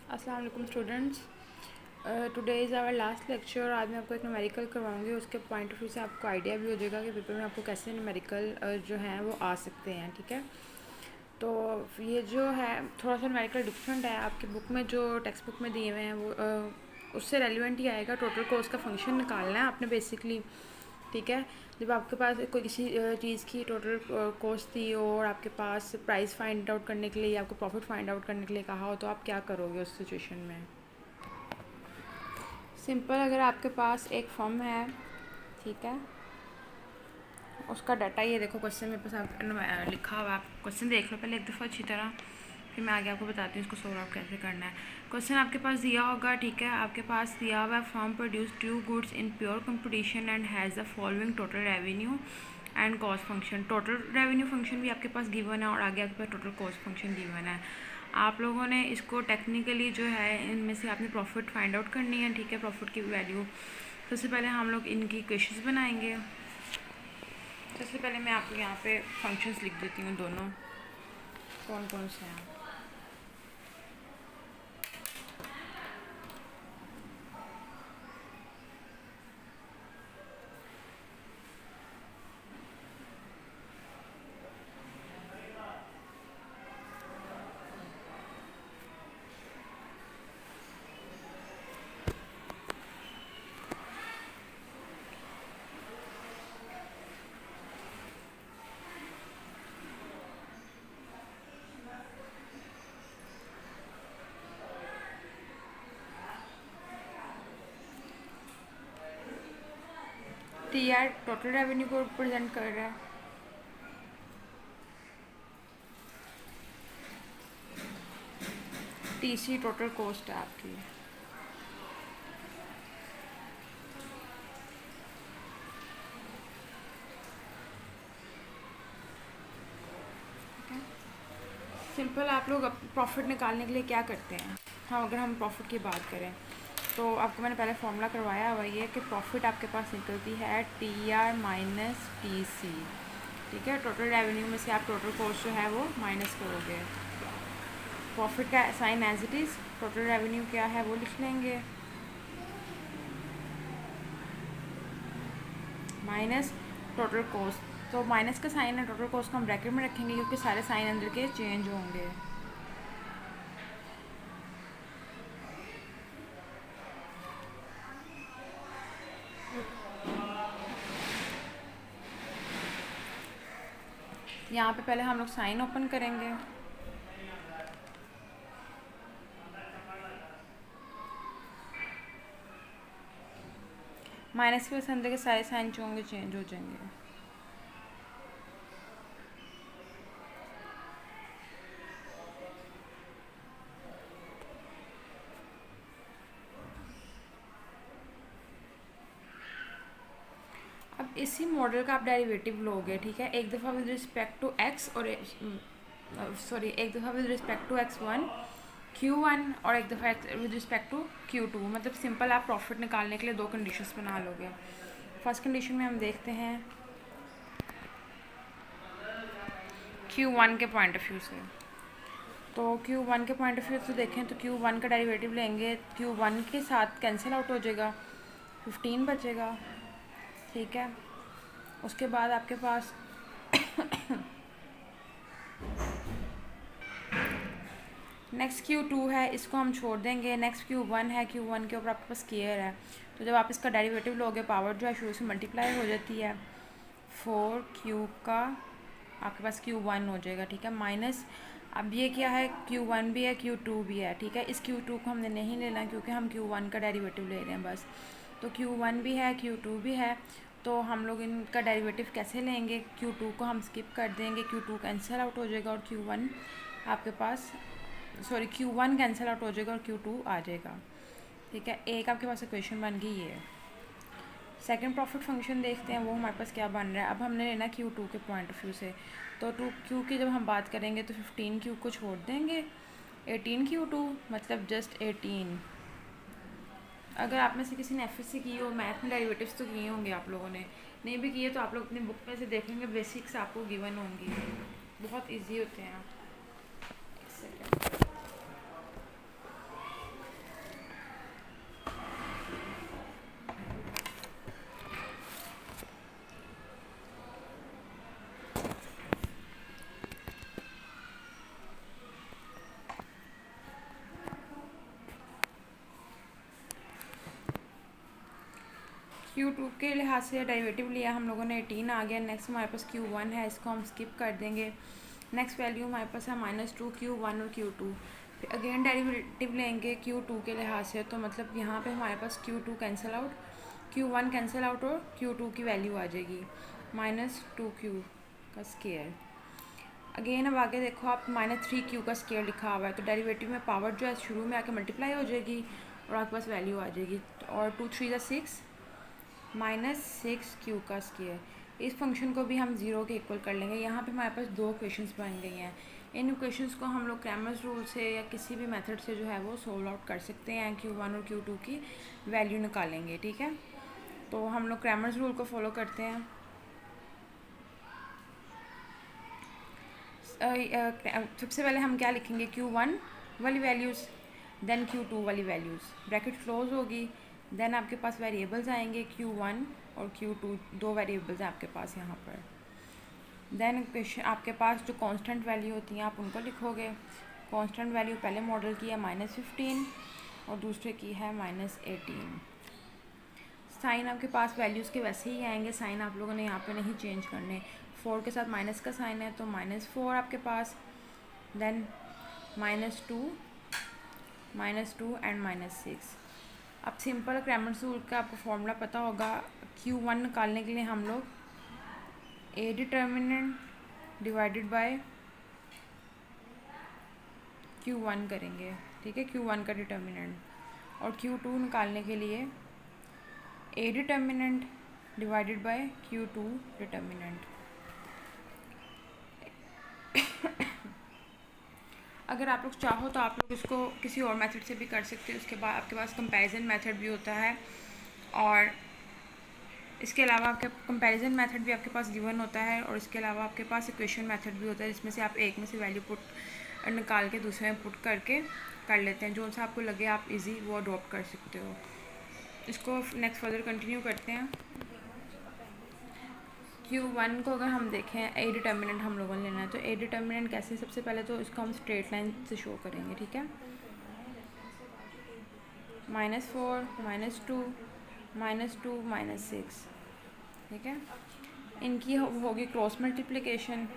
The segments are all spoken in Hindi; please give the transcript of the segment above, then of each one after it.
अस्सलाम वालेकुम students. Today is our last lecture. आज मैं आपको एक न्यूमेरिकल करवाऊंगी, उसके पॉइंट ऑफ व्यू से आपको आइडिया भी हो जाएगा कि पेपर में आपको कैसे न्यूमेरिकल जो हैं वो आ सकते हैं। ठीक है, तो ये जो है थोड़ा सा न्यूमेरिकल डिफरेंट है। आपकी बुक में जो टेक्स्ट बुक में दिए हुए हैं वो उससे रेलिवेंट ही आएगा। टोटल कॉस्ट का फंक्शन निकालना है आपने बेसिकली। ठीक है, जब आपके पास कोई किसी चीज़ की टोटल कॉस्ट थी और आपके पास प्राइस फाइंड आउट करने के लिए या आपको प्रॉफिट फाइंड आउट करने के लिए कहा हो, तो आप क्या करोगे उस सिचुएशन में? सिंपल, अगर आपके पास एक फर्म है, ठीक है, उसका डाटा ये देखो, क्वेश्चन मेरे पास लिखा हुआ है। आप क्वेश्चन देख लो पहले एक दफ़ा अच्छी तरह, फिर मैं आगे आपको बताती हूँ इसको सोल्व आउट कैसे करना है। क्वेश्चन आपके पास दिया होगा, ठीक है, आपके पास दिया हुआ है firm produce 2 goods in pure competition and has the following total revenue and cost function. Total revenue function भी आपके पास गिवन है और आगे आपके पास टोटल कॉस्ट फंक्शन गिवन है। आप लोगों ने इसको टेक्निकली जो है इनमें से आपने प्रॉफिट फाइंड आउट करनी है। ठीक है, प्रॉफिट की वैल्यू। सबसे पहले हम लोग इनकी इक्वेशंस बनाएंगे। सबसे पहले मैं आपको यहाँ पे फंक्शंस लिख देती हूँ, दोनों कौन कौन से हैं। टी आर टोटल रेवेन्यू को रिप्रेजेंट कर रहा है। टी सी टोटल कॉस्ट है आपकी। सिंपल, आप लोग प्रॉफिट निकालने के लिए क्या करते हैं? हाँ, अगर हम प्रॉफिट की बात करें तो आपको मैंने पहले फॉर्मूला करवाया हुआ ये कि प्रॉफिट आपके पास निकलती है T R minus T C. ठीक है, टोटल रेवेन्यू में से आप टोटल कॉस्ट जो है वो माइनस करोगे। प्रॉफिट का sign as it is, total revenue क्या है वो लिख लेंगे, माइनस टोटल कॉस्ट। तो माइनस का साइन है, टोटल कॉस्ट को हम ब्रैकेट में रखेंगे क्योंकि सारे साइन अंदर के चेंज होंगे। यहाँ पे पहले हम लोग साइन ओपन करेंगे, माइनस की वजह से अंदर के सारे साइन जो होंगे चेंज हो जाएंगे। अब इसी मॉडल का आप डेरिवेटिव लोगे, ठीक है, एक दफ़ा विद रिस्पेक्ट टू एक्स और सॉरी एक दफ़ा with respect to x1 q1 और एक दफ़ा विद रिस्पेक्ट टू q2। मतलब सिंपल आप प्रॉफिट निकालने के लिए दो कंडीशंस बना लोगे। फर्स्ट कंडीशन में हम देखते हैं q1 के पॉइंट ऑफ व्यू से। तो q1 के पॉइंट ऑफ व्यू से देखें तो q1 का डेरिवेटिव लेंगे, q1 के साथ कैंसिल आउट हो जाएगा, 15 बचेगा। ठीक है, उसके बाद आपके पास नेक्स्ट Q2 है, इसको हम छोड़ देंगे। नेक्स्ट Q1 है, Q1 के ऊपर आपके पास केयर है। तो जब आप इसका डेरिवेटिव लोगे, पावर जो है शुरू से मल्टीप्लाई हो जाती है, 4Q का आपके पास Q1 हो जाएगा। ठीक है, माइनस अब ये क्या है, Q1 भी है, Q2 भी है। ठीक है, इस Q2 को हमने नहीं लेना क्योंकि हम Q1 का डेरिवेटिव ले रहे हैं बस। तो Q1 भी है, Q2 भी है, तो हम लोग इनका डेरिवेटिव कैसे लेंगे? Q2 को हम स्किप कर देंगे, Q2 कैंसिल आउट हो जाएगा और Q1 आपके पास Q1 कैंसिल आउट हो जाएगा और Q2 आ जाएगा। ठीक है, एक आपके पास इक्वेशन बन गई है। सेकंड प्रॉफिट फंक्शन देखते हैं वो हमारे पास क्या बन रहा है। अब हमने लेना Q2 के पॉइंट ऑफ व्यू से। तो Q की जब हम बात करेंगे तो 15Q को छोड़ देंगे, 18Q2 मतलब जस्ट 18। अगर आप में से किसी ने एफएससी की हो, मैथ में डेरिवेटिव्स तो किए होंगे आप लोगों ने, नहीं भी किए तो आप लोग अपनी बुक में से देखेंगे, बेसिक्स आपको गिवन होंगी, बहुत ईजी होते हैं। एक सेकेंड, Q2 के लिहाज से डेरिवेटिव लिया हम लोगों ने 18 आ गया। नेक्स्ट हमारे पास Q1 है, इसको हम स्किप कर देंगे। नेक्स्ट वैल्यू हमारे पास है -2 Q1 और Q2। फिर अगेन डेरिवेटिव लेंगे Q2 के लिहाज से, तो मतलब यहाँ पे हमारे पास Q2 cancel out, Q1 cancel out और Q2 की वैल्यू आ जाएगी -2Q का स्केयर। अगेन अब आगे देखो आप -3Q का स्केयर लिखा हुआ है, तो डेरिवेटिव में पावर जो है शुरू में आके मल्टीप्लाई हो जाएगी और आपके पास वैल्यू आ जाएगी। और 2 3 6 -6Q का स्केयर। इस फंक्शन को भी हम 0 के इक्वल कर लेंगे। यहाँ पे हमारे पास दो इक्वेशंस बन गई हैं। इन इक्वेशंस को हम लोग क्रैमर्स रूल से या किसी भी मेथड से जो है वो सोल्व आउट कर सकते हैं। Q1 और Q2 की वैल्यू निकालेंगे, ठीक है। तो हम लोग क्रैमर्स रूल को फॉलो करते हैं। सबसे पहले हम क्या लिखेंगे, Q1 वाली वैल्यूज़, देन Q2 वाली वैल्यूज़, ब्रैकेट क्लोज होगी। देन आपके पास वेरिएबल्स आएंगे Q1 और Q2, दो वेरिएबल्स हैं आपके पास यहाँ पर। देन आपके पास जो कांस्टेंट वैल्यू होती हैं आप उनको लिखोगे। कांस्टेंट वैल्यू पहले मॉडल की है -15 और दूसरे की है -18। साइन आपके पास वैल्यूज़ के वैसे ही आएंगे, साइन आप लोगों ने यहाँ पे नहीं चेंज करने। 4 के साथ माइनस का साइन है तो -4 आपके पास, देन -2 एंड -6। अब सिंपल क्रैमर्स रूल का आपको फॉर्मूला पता होगा। Q1 निकालने के लिए हम लोग A determinant divided by Q1 करेंगे, ठीक है, Q1 का डिटर्मिनेंट। और Q2 निकालने के लिए A determinant divided by Q2 determinant. अगर आप लोग चाहो तो आप लोग इसको किसी और मेथड से भी कर सकते हो। उसके बाद आपके पास कंपैरिजन मेथड भी होता है, और इसके अलावा आपके कंपैरिजन मेथड भी आपके पास गिवन होता है, और इसके अलावा आपके पास इक्वेशन मेथड भी होता है जिसमें से आप एक में से वैल्यू पुट निकाल के दूसरे में पुट करके कर लेते हैं। जो सा आपको लगे आप इजी वो अडॉप्ट कर सकते हो। इसको नेक्स्ट फर्दर कंटिन्यू करते हैं। Q1 को अगर हम देखें, A डिटर्मिनेंट हम लोगों ने लेना है, तो A डिटर्मिनेंट कैसे, सबसे पहले तो इसको हम स्ट्रेट लाइन से शो करेंगे, ठीक है। -4 -2 -2 -6, ठीक है। इनकी होगी क्रॉस मल्टीप्लिकेशन।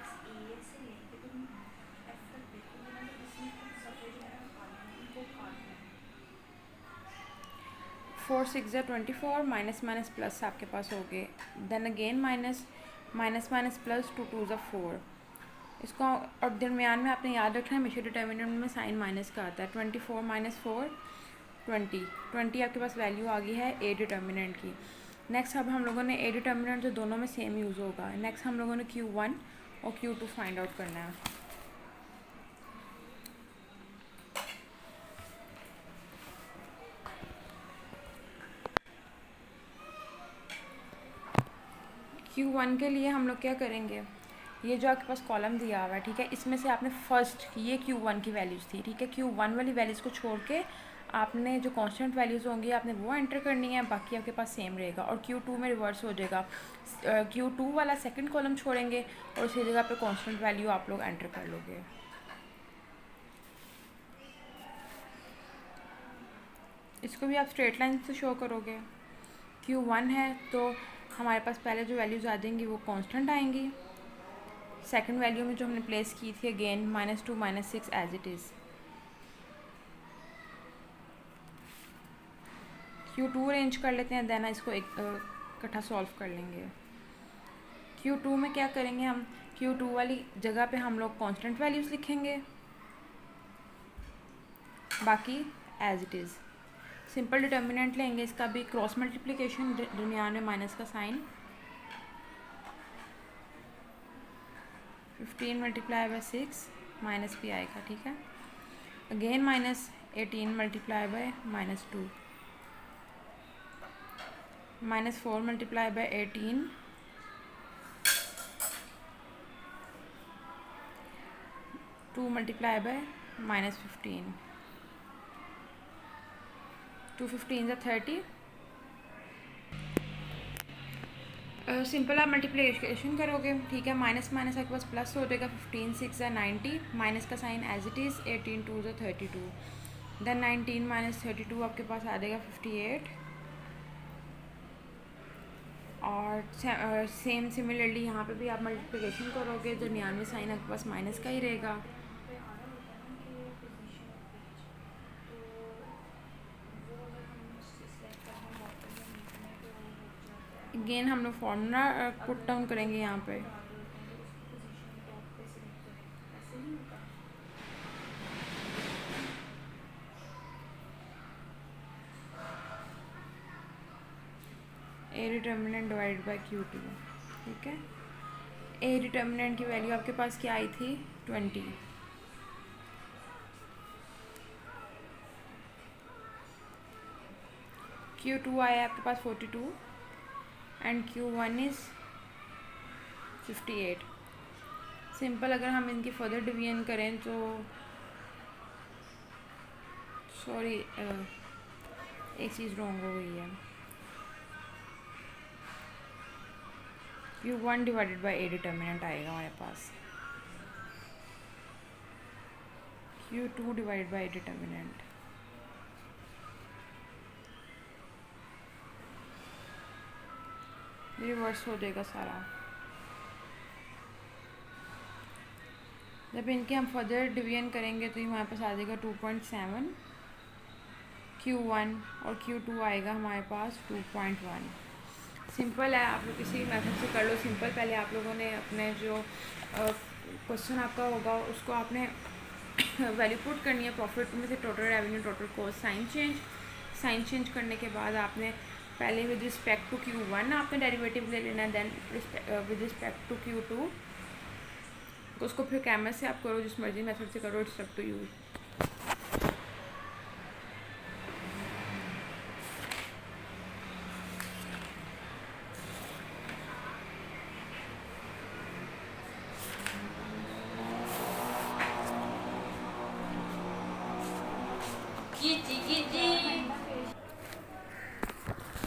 फोर 6 या 24, माइनस माइनस प्लस आपके पास हो गए। Then again minus minus plus 2 2 4। इसको और दरमियान में आपने याद रखना है हमेशा डिटर्मिनेंट में साइन माइनस का आता है। 24 -4 20 आपके पास वैल्यू आ गई है A डिटर्मिनेंट की। नेक्स्ट अब हम लोगों ने A डिटर्मिनेंट जो दोनों में सेम यूज़ होगा। नेक्स्ट हम लोगों ने Q1 और Q2 फाइंड आउट करना है। Q1 के लिए हम लोग क्या करेंगे, ये जो आपके पास कॉलम दिया हुआ है, ठीक है, इसमें से आपने फर्स्ट ये Q1 की वैल्यूज़ थी, ठीक है, Q1 वाली वैल्यूज़ को छोड़ के आपने जो कांस्टेंट वैल्यूज़ होंगी आपने वो एंटर करनी है, बाकी आपके पास सेम रहेगा। और Q2 में रिवर्स हो जाएगा, Q2 वाला सेकंड कॉलम छोड़ेंगे और उसी जगह पे कांस्टेंट वैल्यू आप लोग एंटर कर लोगे। इसको भी आप स्ट्रेट लाइन से शो करोगे। Q1 है तो हमारे पास पहले जो वैल्यूज़ आ जाएंगी वो कांस्टेंट आएंगी। सेकंड वैल्यू में जो हमने प्लेस की थी again -2 -6 as it is. Q2 arrange कर लेते हैं, देन इसको एक इकट्ठा सॉल्व कर लेंगे। Q2 में क्या करेंगे हम, Q2 वाली जगह पे हम लोग कांस्टेंट वैल्यूज़ लिखेंगे, बाकी as it is. Simple determinant लेंगे, इसका भी क्रॉस मल्टीप्लिकेशन, दरमियान में माइनस का साइन। 15 मल्टीप्लाई बाय 6 माइनस भी आएगा, ठीक है। Again -18 multiply by -2, -4 multiply by 18, to multiply by -15, 2 15 30। Simple आप मल्टीप्लिकेशन करोगे, ठीक है, माइनस माइनस आपके पास प्लस हो जाएगा। 15 6 90, माइनस का sign as it is. 18 2 32, then 19 -32 आपके पास आ जाएगा 58, और सेम सिमिलरली यहाँ पे भी आप मल्टीप्लिकेशन करोगे, दरमियान में साइन आपके पास माइनस का ही रहेगा। अगेन हम लोग फॉर्मूला पुट डाउन करेंगे यहाँ पे। ए डिटर्मिनेंट डिवाइडेड बाय Q2, ठीक है। ए डिटर्मिनेंट की वैल्यू आपके पास क्या आई थी, 20। Q2 आया आपके पास 42 एंड Q1 इज़ 58। सिंपल अगर हम इनकी फर्दर डिवीजन करें तो सॉरी एक चीज़ रॉन्ग हो गई है। Q1 divided by A determinant आएगा हमारे पास, Q2 divided by A determinant. Reverse हो जाएगा सारा। जब इनके हम फर्दर डिवीजन करेंगे तो ये हमारे पास आ जाएगा 2.7 Q1 और Q2 आएगा हमारे पास 2.1। सिंपल है, आप लोग किसी मेथड से कर लो सिंपल। पहले आप लोगों ने अपने जो क्वेश्चन आपका होगा उसको आपने वैल्यू पुट करनी है, प्रॉफिट में से total revenue, total cost, sign change करने के बाद आपने पहले विद रिस्पेक्ट टू Q1 आपने डेरिवेटिव ले लेना है, then with respect to Q2 उसको फिर कैमरे से आप करो, जिस मर्जी मेथड से करो, it's up to you.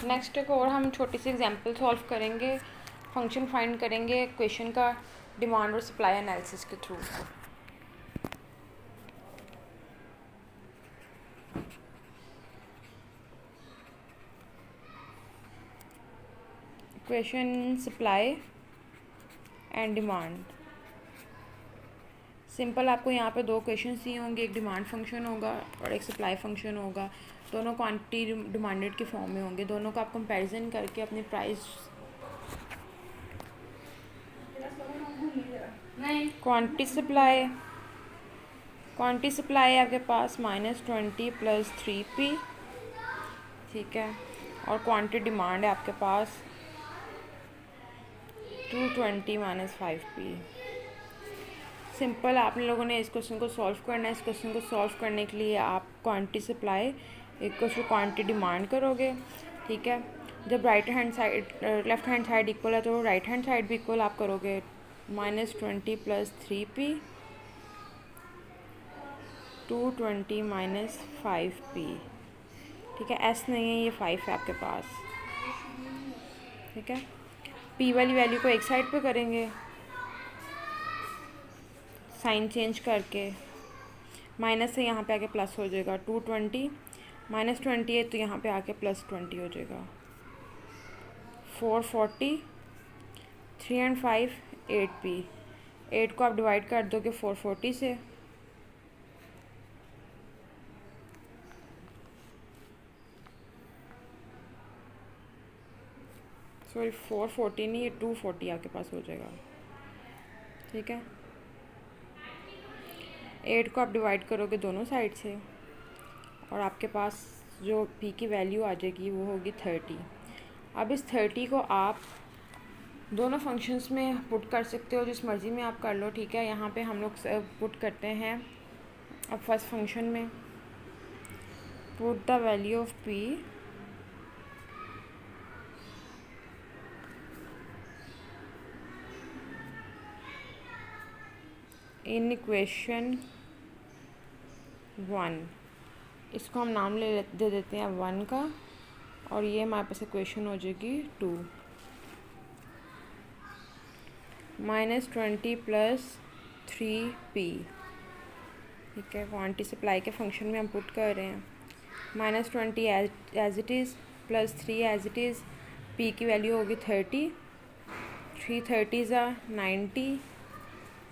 Next एक और हम छोटी सी एग्जांपल सॉल्व करेंगे, फंक्शन फाइंड करेंगे क्वेश्चन का डिमांड और सप्लाई एनालिसिस के थ्रू। Question supply and demand. Simple आपको यहाँ पे दो क्वेश्चन दिए होंगे, एक डिमांड फंक्शन होगा और एक सप्लाई फंक्शन होगा। दोनों क्वांटिटी डिमांडेड के फॉर्म में होंगे। दोनों का आप कंपैरिजन करके अपनी प्राइस क्वांटिटी सप्लाई आपके पास -20 + 3p, ठीक है। और क्वांटिटी डिमांड है आपके पास 220 - 5p। सिंपल आप लोगों ने इस क्वेश्चन को सॉल्व करना है। इस क्वेश्चन को सॉल्व करने के लिए आप quantity supply equal to quantity demand करोगे, ठीक है। जब लेफ्ट हैंड साइड इक्वल है तो राइट हैंड साइड भी इक्वल आप करोगे। -20 + 3p 220 - 5p, ठीक है। एस नहीं है, ये 5 है आपके पास, ठीक है। पी वाली वैल्यू को एक साइड पे करेंगे साइन चेंज करके, माइनस से यहाँ पे आके प्लस हो जाएगा। 220 -20 है तो यहाँ पे आके +20 हो जाएगा। 440 3 and 5 8p। 8 को आप डिवाइड कर दोगे 440 से, सॉरी 440 नहीं, ये 240 आपके पास हो जाएगा, ठीक है। 8 को आप डिवाइड करोगे दोनों साइड से और आपके पास जो p की वैल्यू आ जाएगी वो होगी 30। अब इस 30 को आप दोनों फंक्शंस में पुट कर सकते हो, जिस मर्ज़ी में आप कर लो, ठीक है। यहाँ पे हम लोग पुट करते हैं अब फर्स्ट फंक्शन में, put the value of p in equation 1। इसको हम नाम दे देते हैं 1 का, और ये हमारे पास इक्वेशन हो जाएगी 2। -20 + 3p, ठीक है। क्वांटिटी सप्लाई के फंक्शन में हम पुट कर रहे हैं। -20 as it is +3 as it is P की वैल्यू होगी 30, 3 30 ज़ा 90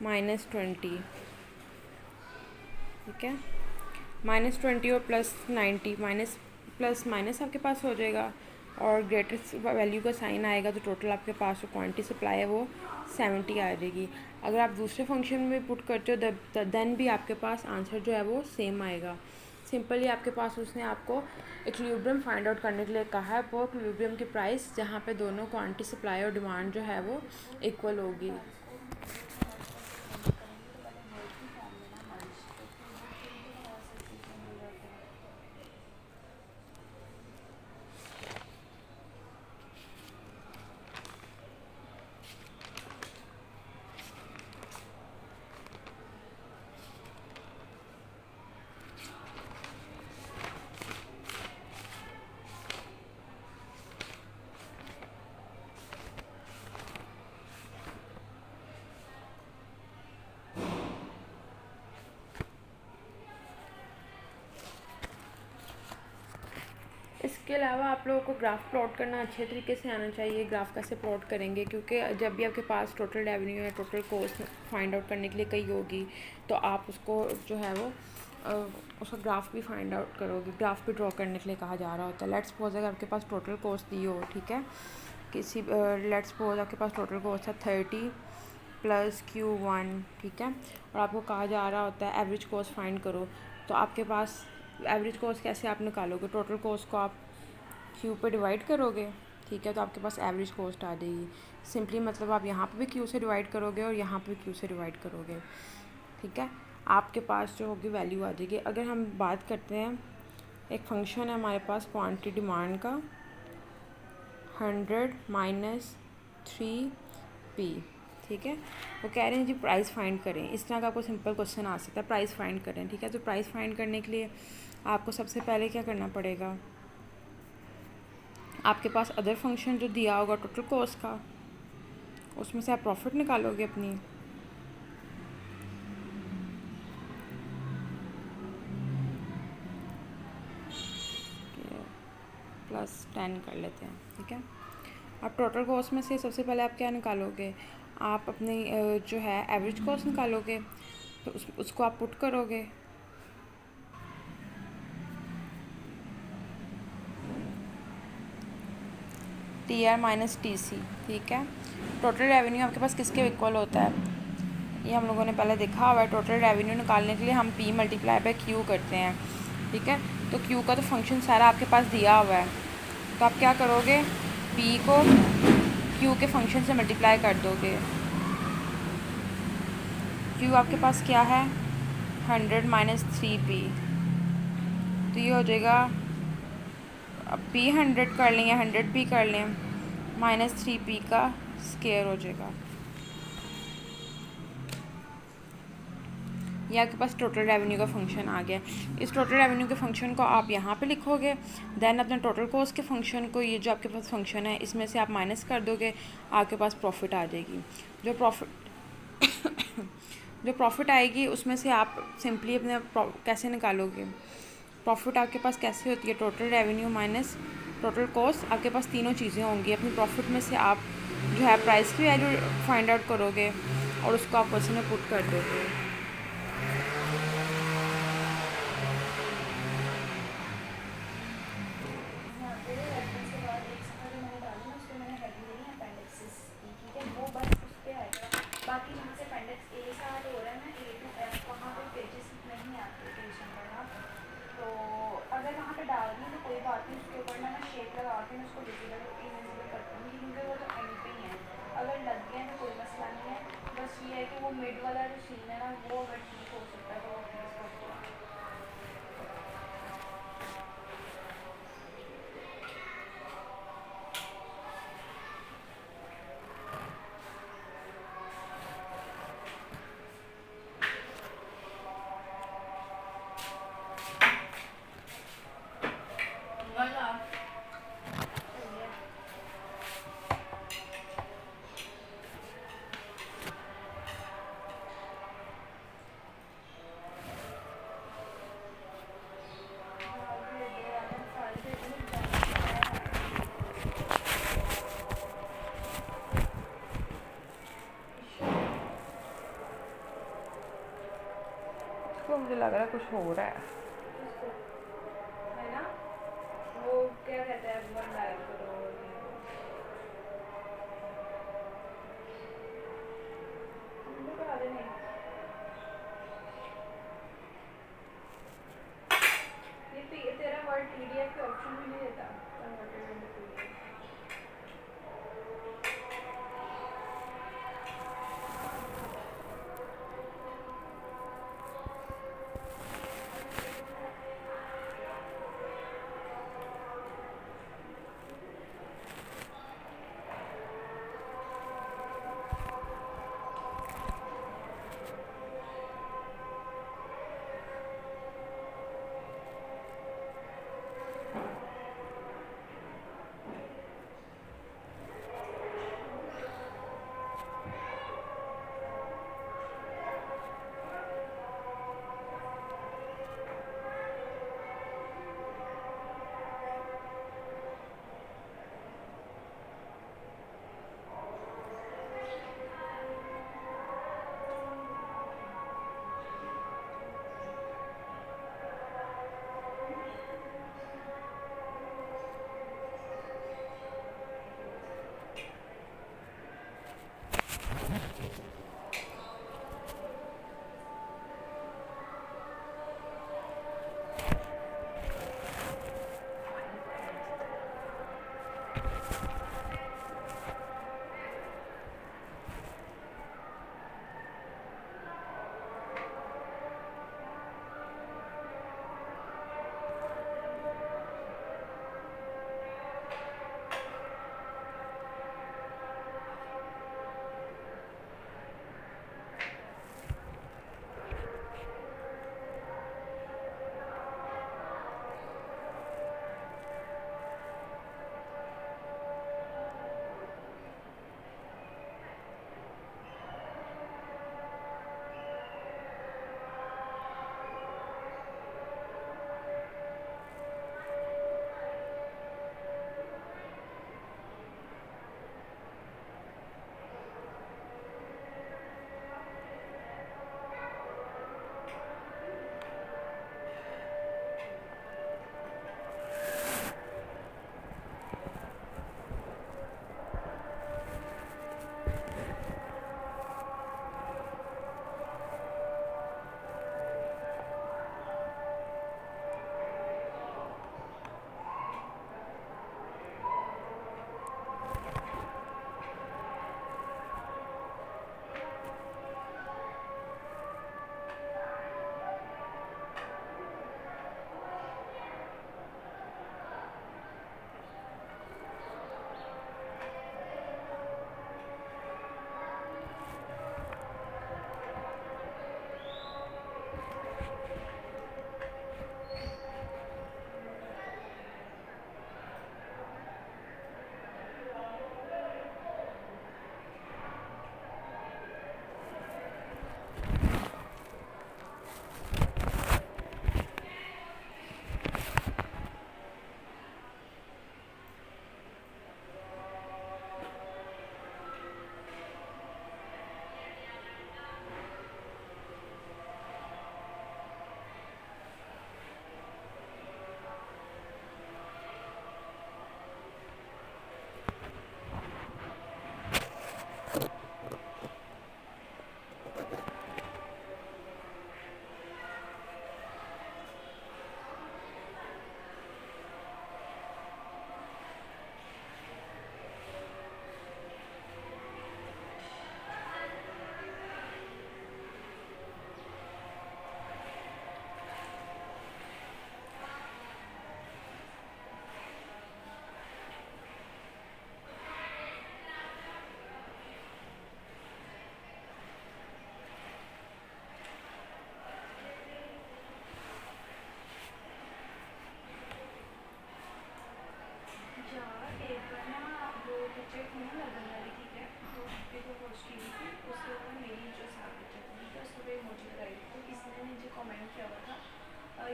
-20, ठीक है। -20 और +90 प्लस माइनस आपके पास हो जाएगा और ग्रेटेस्ट वैल्यू का साइन आएगा, तो टोटल आपके पास जो क्वांटिटी सप्लाई है वो 70 आ जाएगी। अगर आप दूसरे फंक्शन में पुट करते हो देन भी आपके पास आंसर जो है वो सेम आएगा। सिंपली आपके पास उसने आपको इक्विलिब्रियम फाइंड आउट करने के लिए कहा है, वो इक्विलिब्रियम की प्राइस जहाँ पे दोनों क्वांटिटी सप्लाई और डिमांड जो है वो इक्वल होगी। इसके अलावा आप लोगों को ग्राफ प्लॉट करना अच्छे तरीके से आना चाहिए। ग्राफ कैसे प्लॉट करेंगे, क्योंकि जब भी आपके पास टोटल रेवेन्यू या टोटल कॉस्ट फाइंड आउट करने के लिए कही होगी तो आप उसको जो है वो उसका ग्राफ भी फाइंड आउट करोगे, ग्राफ भी ड्रॉ करने के लिए कहा जा रहा होता है। लेट्स सपोज अगर आपके पास टोटल कॉस्ट दी हो, ठीक है, किसी लेट्स सपोज आपके पास टोटल कॉस्ट है 30 + Q1, ठीक है, और आपको कहा जा रहा होता है एवरेज कॉस्ट फाइंड करो। तो आपके पास एवरेज कॉस्ट कैसे आप निकालोगे, टोटल कॉस्ट को आप क्यू पे डिवाइड करोगे, ठीक है, तो आपके पास एवरेज कॉस्ट आ जाएगी। सिंपली मतलब आप यहाँ पे भी क्यू से डिवाइड करोगे और यहाँ पे भी क्यू से डिवाइड करोगे, ठीक है, आपके पास जो होगी वैल्यू आ जाएगी। अगर हम बात करते हैं, एक फंक्शन है हमारे पास क्वांटिटी डिमांड का 100 - 3p, ठीक है, वो कह रहे हैं जी प्राइस फाइंड करें। इस तरह का आपको सिंपल क्वेश्चन आ सकता है, प्राइस फाइंड करें, ठीक है। तो प्राइस फाइंड करने के लिए आपको सबसे पहले क्या करना पड़ेगा, आपके पास अदर फंक्शन जो दिया होगा टोटल कॉस्ट का, उसमें से आप प्रॉफिट निकालोगे अपनी, +10 कर लेते हैं, ठीक है। आप टोटल कॉस्ट में से सबसे पहले आप क्या निकालोगे, आप अपनी जो है एवरेज कॉस्ट निकालोगे, तो उसको आप पुट करोगे, TR - TC, ठीक है। टोटल रेवेन्यू आपके पास किसके इक्वल होता है, ये हम लोगों ने पहले देखा हुआ है। टोटल रेवेन्यू निकालने के लिए हम P × Q करते हैं, ठीक है। तो Q का तो फंक्शन सारा आपके पास दिया हुआ है, तो आप क्या करोगे, P को Q के फंक्शन से मल्टीप्लाई कर दोगे। Q आपके पास क्या है 100 - 3p, तो ये हो जाएगा, अब P 100 कर लें या 100p कर लें, -3p का स्क्वायर हो जाएगा। ये आपके पास टोटल रेवेन्यू का फंक्शन आ गया। इस टोटल रेवेन्यू के फंक्शन को आप यहाँ पे लिखोगे, देन अपने टोटल कॉस्ट के फंक्शन को, ये जो आपके पास फंक्शन है इसमें से आप माइनस कर दोगे, आपके पास प्रॉफिट आ जाएगी। जो प्रॉफिट आएगी उसमें से आप सिंपली अपने कैसे निकालोगे, प्रॉफिट आपके पास कैसे होती है, total revenue minus total cost. आपके पास तीनों चीज़ें होंगी। अपनी प्रॉफिट में से आप जो है प्राइस की वैल्यू फाइंड आउट करोगे और उसको आप क्वेश्चन में पुट कर दोगे। कुछ हो रहा है। है ना, वो क्या कहते हैं, वन डायल करो। मुझे तो आगे नहीं, ये तेरा वर्ड PDF के ऑप्शन भी नहीं देता कन्वर्टेड इनटू PDF।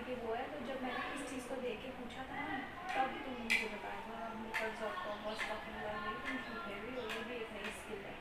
ये वो है, तो जब मैंने इस चीज़ को देख के पूछा था ना, तब तुमने मुझे बताया था because of watch talking about तुम सीखे भी हो, ये भी एक नई स्किल है।